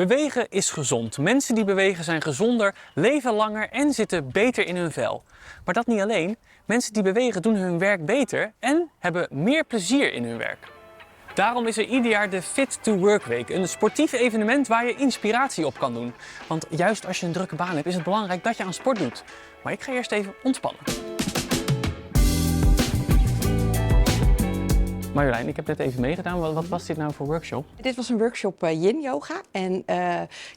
Bewegen is gezond. Mensen die bewegen zijn gezonder, leven langer en zitten beter in hun vel. Maar dat niet alleen. Mensen die bewegen doen hun werk beter en hebben meer plezier in hun werk. Daarom is er ieder jaar de Fit to Work Week, een sportief evenement waar je inspiratie op kan doen. Want juist als je een drukke baan hebt is het belangrijk dat je aan sport doet. Maar ik ga eerst even ontspannen. Marjolein, ik heb net even meegedaan. Wat was dit nou voor workshop? Dit was een workshop Yin Yoga. En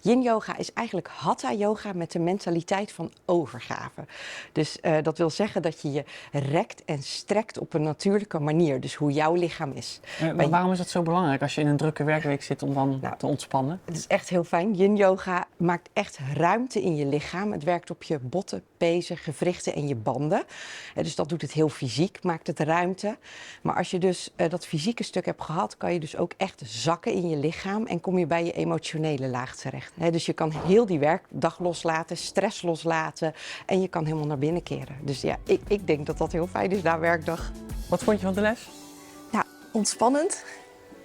Yin Yoga is eigenlijk Hatha Yoga met de mentaliteit van overgave. Dus dat wil zeggen dat je je rekt en strekt op een natuurlijke manier. Dus hoe jouw lichaam is. Maar waarom is het zo belangrijk als je in een drukke werkweek zit om dan te ontspannen? Het is echt heel fijn. Yin Yoga maakt echt ruimte in je lichaam. Het werkt op je botten, pezen, gewrichten en je banden. Dus dat doet het heel fysiek, maakt het ruimte. Maar als je dus dat fysieke stuk hebt gehad, kan je dus ook echt zakken in je lichaam en kom je bij je emotionele laag terecht. Dus je kan heel die werkdag loslaten, stress loslaten en je kan helemaal naar binnen keren. Dus ja, ik denk dat dat heel fijn is na werkdag. Wat vond je van de les? Ja, ontspannend,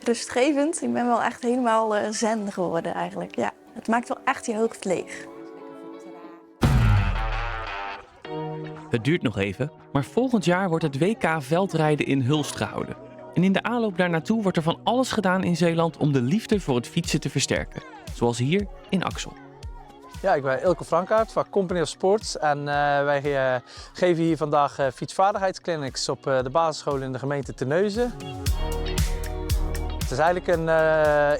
rustgevend. Ik ben wel echt helemaal zen geworden eigenlijk. Ja, het maakt wel echt je hoofd leeg. Het duurt nog even, maar volgend jaar wordt het WK veldrijden in Hulst gehouden. En in de aanloop daar naartoe wordt er van alles gedaan in Zeeland om de liefde voor het fietsen te versterken. Zoals hier in Axel. Ja, ik ben Ilke Frankaert van Company of Sports en wij geven hier vandaag fietsvaardigheidsclinics op de basisschool in de gemeente Terneuzen. Het is eigenlijk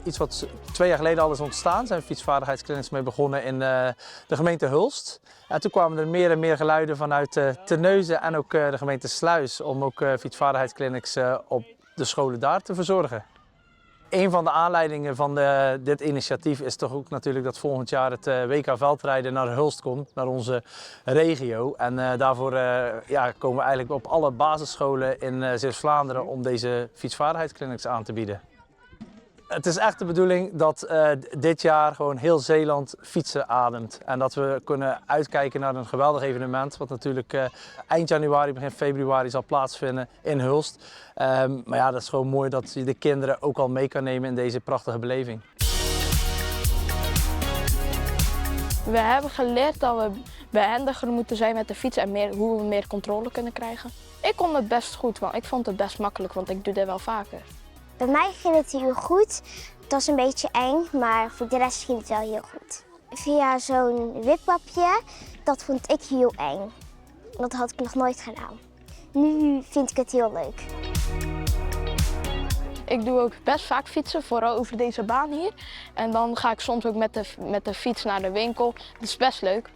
iets wat 2 jaar geleden al is ontstaan. Er zijn fietsvaardigheidsclinics mee begonnen in de gemeente Hulst. En toen kwamen er meer en meer geluiden vanuit Terneuzen en ook de gemeente Sluis om ook fietsvaardigheidsclinics op de scholen daar te verzorgen. Een van de aanleidingen van dit initiatief is toch ook natuurlijk dat volgend jaar het WK veldrijden naar Hulst komt, naar onze regio. En daarvoor komen we eigenlijk op alle basisscholen in Zeeuws-Vlaanderen om deze fietsvaardigheidsclinics aan te bieden. Het is echt de bedoeling dat dit jaar gewoon heel Zeeland fietsen ademt. En dat we kunnen uitkijken naar een geweldig evenement. Wat natuurlijk eind januari, begin februari zal plaatsvinden in Hulst. Maar ja, dat is gewoon mooi dat je de kinderen ook al mee kan nemen in deze prachtige beleving. We hebben geleerd dat we behendiger moeten zijn met de fiets en hoe we meer controle kunnen krijgen. Ik kon het best goed, want ik vond het best makkelijk, want ik doe dit wel vaker. Bij mij ging het heel goed. Het was een beetje eng, maar voor de rest ging het wel heel goed. Via zo'n wipwapje, dat vond ik heel eng. Dat had ik nog nooit gedaan. Nu vind ik het heel leuk. Ik doe ook best vaak fietsen, vooral over deze baan hier. En dan ga ik soms ook met de fiets naar de winkel. Dat is best leuk.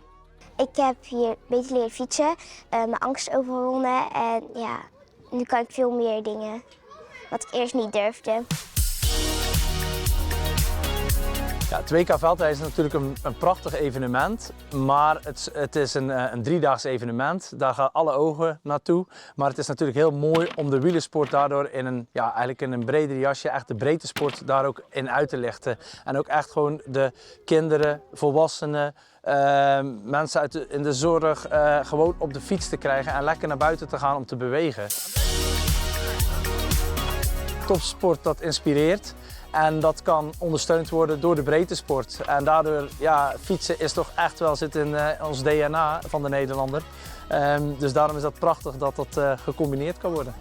Ik heb hier een beetje leren fietsen, mijn angst overwonnen en ja, nu kan ik veel meer dingen wat ik eerst niet durfde. Ja, het WK veldrijden is natuurlijk een prachtig evenement, maar het is een 3-daags evenement. Daar gaan alle ogen naartoe. Maar het is natuurlijk heel mooi om de wielersport daardoor eigenlijk in een breder jasje, echt de breedte sport, daar ook in uit te lichten. En ook echt gewoon de kinderen, volwassenen, mensen in de zorg gewoon op de fiets te krijgen en lekker naar buiten te gaan om te bewegen. Topsport dat inspireert en dat kan ondersteund worden door de breedtesport. En daardoor, ja, fietsen is toch echt wel zit in ons DNA van de Nederlander. Dus daarom is dat prachtig dat dat gecombineerd kan worden.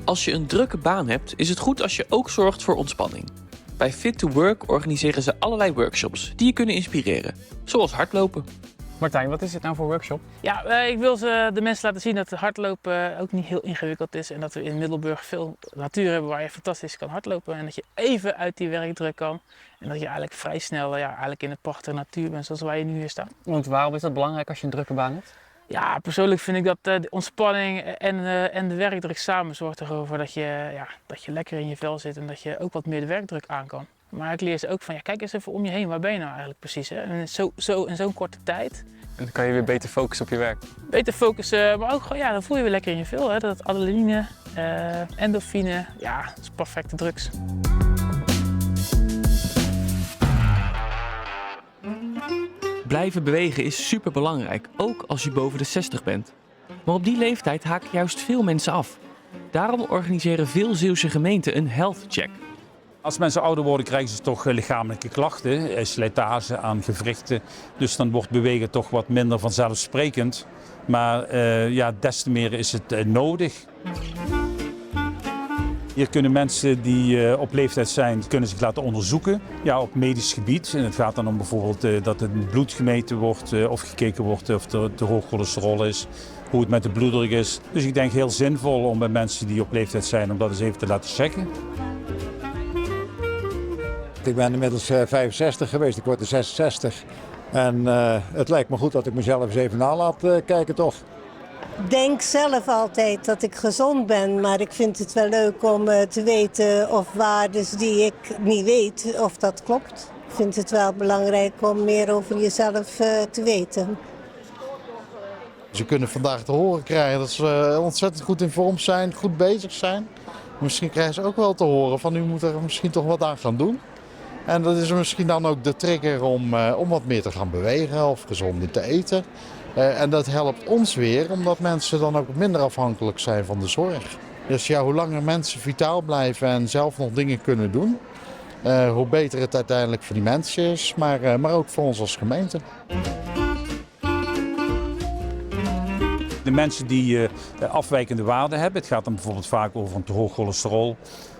Als je een drukke baan hebt, is het goed als je ook zorgt voor ontspanning. Bij Fit to Work organiseren ze allerlei workshops die je kunnen inspireren, zoals hardlopen. Martijn, wat is dit nou voor workshop? Ja, ik wil de mensen laten zien dat hardlopen ook niet heel ingewikkeld is. En dat we in Middelburg veel natuur hebben waar je fantastisch kan hardlopen. En dat je even uit die werkdruk kan. En dat je eigenlijk vrij snel eigenlijk in het prachtige natuur bent zoals wij nu hier staan. Want waarom is dat belangrijk als je een drukke baan hebt? Ja, persoonlijk vind ik dat de ontspanning en de werkdruk samen zorgt ervoor dat je lekker in je vel zit. En dat je ook wat meer de werkdruk aan kan. Maar ik leer ze ook van, kijk eens even om je heen, waar ben je nou eigenlijk precies? Hè? En in zo'n korte tijd. En dan kan je weer beter focussen op je werk. Beter focussen, maar ook gewoon, dan voel je weer lekker in je vel. Hè? Dat adrenaline, endorfine, dat is perfecte drugs. Blijven bewegen is superbelangrijk, ook als je boven de 60 bent. Maar op die leeftijd haken juist veel mensen af. Daarom organiseren veel Zeeuwse gemeenten een health check. Als mensen ouder worden krijgen ze toch lichamelijke klachten, slijtage aan gewrichten. Dus dan wordt bewegen toch wat minder vanzelfsprekend. Maar ja, des te meer is het nodig. Hier kunnen mensen die op leeftijd zijn, kunnen zich laten onderzoeken, ja, op medisch gebied. En het gaat dan om bijvoorbeeld dat het bloed gemeten wordt of gekeken wordt of er te hoog cholesterol is, hoe het met de bloeddruk is. Dus ik denk heel zinvol om bij mensen die op leeftijd zijn, om dat eens even te laten checken. Ik ben inmiddels 65 geweest, ik word er 66. En het lijkt me goed dat ik mezelf eens even na laat kijken toch. Ik denk zelf altijd dat ik gezond ben, maar ik vind het wel leuk om te weten of waardes die ik niet weet, of dat klopt. Ik vind het wel belangrijk om meer over jezelf te weten. Ze kunnen vandaag te horen krijgen dat ze ontzettend goed in vorm zijn, goed bezig zijn. Misschien krijgen ze ook wel te horen van u moet er misschien toch wat aan gaan doen. En dat is misschien dan ook de trigger om wat meer te gaan bewegen of gezonder te eten. En dat helpt ons weer, omdat mensen dan ook minder afhankelijk zijn van de zorg. Dus ja, hoe langer mensen vitaal blijven en zelf nog dingen kunnen doen, hoe beter het uiteindelijk voor die mensen is, maar ook voor ons als gemeente. De mensen die afwijkende waarden hebben, het gaat dan bijvoorbeeld vaak over een te hoog cholesterol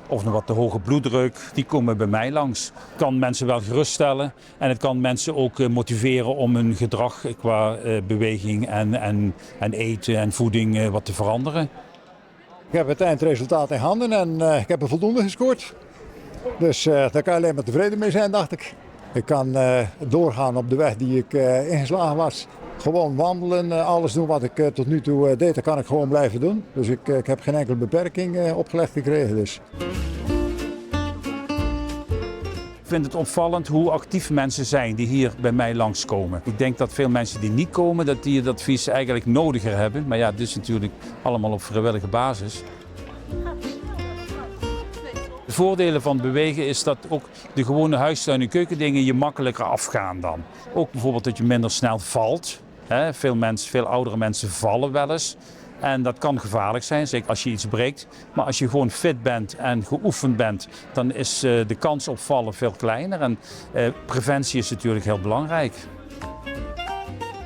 of een wat te hoge bloeddruk, die komen bij mij langs. Het kan mensen wel geruststellen en het kan mensen ook motiveren om hun gedrag qua beweging en eten en voeding wat te veranderen. Ik heb het eindresultaat in handen en ik heb er voldoende gescoord. Dus daar kan je alleen maar tevreden mee zijn, dacht ik. Ik kan doorgaan op de weg die ik ingeslagen was. Gewoon wandelen, alles doen wat ik tot nu toe deed, dat kan ik gewoon blijven doen. Dus ik heb geen enkele beperking opgelegd gekregen. Dus. Ik vind het opvallend hoe actief mensen zijn die hier bij mij langskomen. Ik denk dat veel mensen die niet komen, dat die het advies eigenlijk nodiger hebben. Maar ja, dit is natuurlijk allemaal op vrijwillige basis. De voordelen van bewegen is dat ook de gewone huistuin- en keukendingen je makkelijker afgaan dan. Ook bijvoorbeeld dat je minder snel valt. Veel oudere mensen vallen wel eens. En dat kan gevaarlijk zijn, zeker als je iets breekt. Maar als je gewoon fit bent en geoefend bent, dan is de kans op vallen veel kleiner. En preventie is natuurlijk heel belangrijk.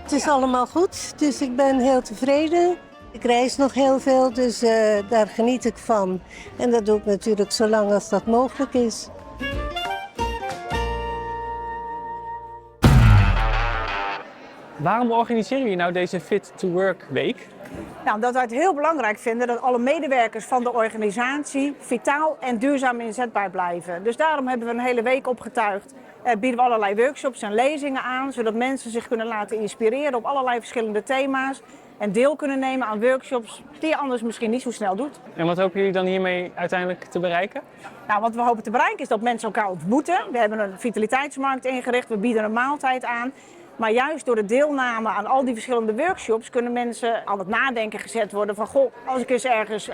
Het is allemaal goed, dus ik ben heel tevreden. Ik reis nog heel veel, dus daar geniet ik van. En dat doe ik natuurlijk zolang als dat mogelijk is. Waarom organiseren jullie nou deze Fit to Work week? Nou, omdat wij het heel belangrijk vinden dat alle medewerkers van de organisatie vitaal en duurzaam inzetbaar blijven. Dus daarom hebben we een hele week opgetuigd. Bieden we allerlei workshops en lezingen aan, zodat mensen zich kunnen laten inspireren op allerlei verschillende thema's. En deel kunnen nemen aan workshops die je anders misschien niet zo snel doet. En wat hopen jullie dan hiermee uiteindelijk te bereiken? Nou, wat we hopen te bereiken is dat mensen elkaar ontmoeten. We hebben een vitaliteitsmarkt ingericht, we bieden een maaltijd aan. Maar juist door de deelname aan al die verschillende workshops kunnen mensen aan het nadenken gezet worden van goh, als ik eens ergens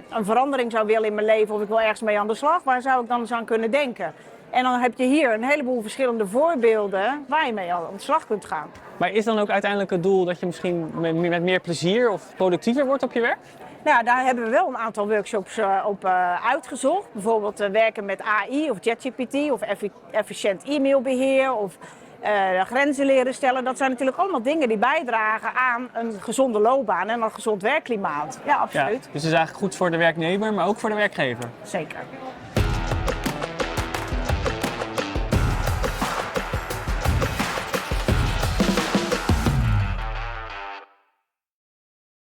een verandering zou willen in mijn leven of ik wil ergens mee aan de slag, waar zou ik dan eens aan kunnen denken? En dan heb je hier een heleboel verschillende voorbeelden waar je mee aan de slag kunt gaan. Maar is dan ook uiteindelijk het doel dat je misschien met meer plezier of productiever wordt op je werk? Nou, daar hebben we wel een aantal workshops op uitgezocht. Bijvoorbeeld werken met AI of ChatGPT of efficiënt e-mailbeheer of grenzen leren stellen. Dat zijn natuurlijk allemaal dingen die bijdragen aan een gezonde loopbaan en een gezond werkklimaat. Ja, absoluut. Ja, dus het is eigenlijk goed voor de werknemer, maar ook voor de werkgever. Zeker.